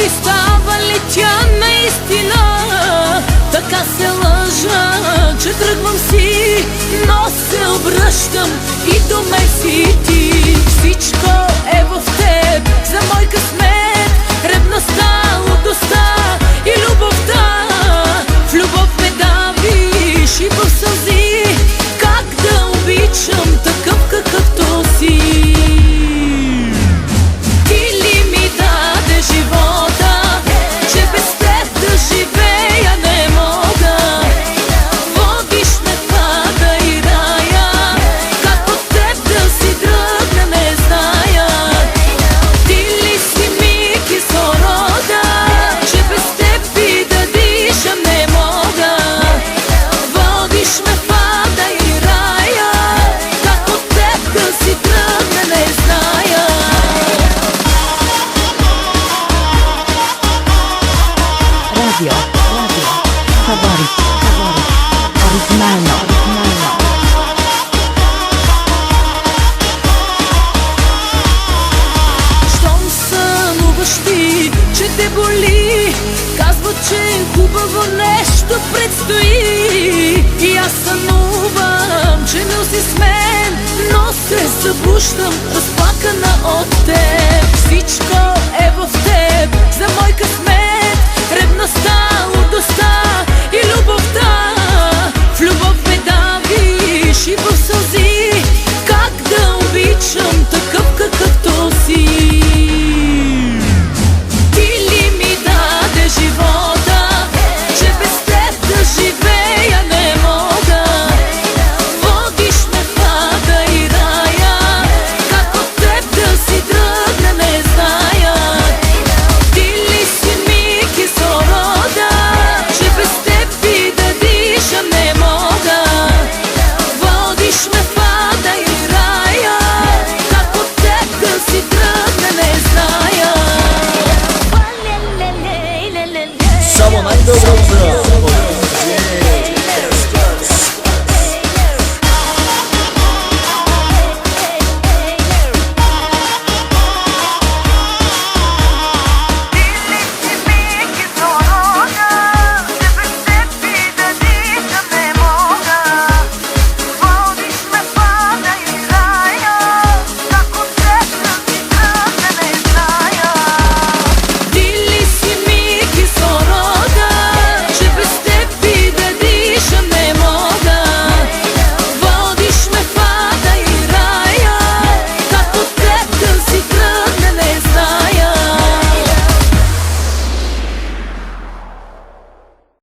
ти става ли тя наистина? Така се лъжа, че тръгвам си, но се обръщам и до мен си ти. Всичко е в теб, за мой късмет, ревността, лудостта и любовта. В любов ме давиш и в сълзи, как да обичам такъв какъвто си. Ти ли ми даде живота, че без теб да живея не мога. Водиш ме в ада и рая, как от теб да си тръгна не зная. Ти ли си ми кислорода, че без теб и да дишам не мога. Водиш ме в ада и рая, как от теб да си тръгна не зная. Radio, faworyt, oryginalno. Щом сънуваш ти, че те боли, казва, че хубаво нещо предстои. И аз сънувам, че носи с мен, но се събуждам разплакана от теб. Всичко е в теб, за мой късмет, ревността, лудостта и любовта. В любов ме давиш и в сълзи,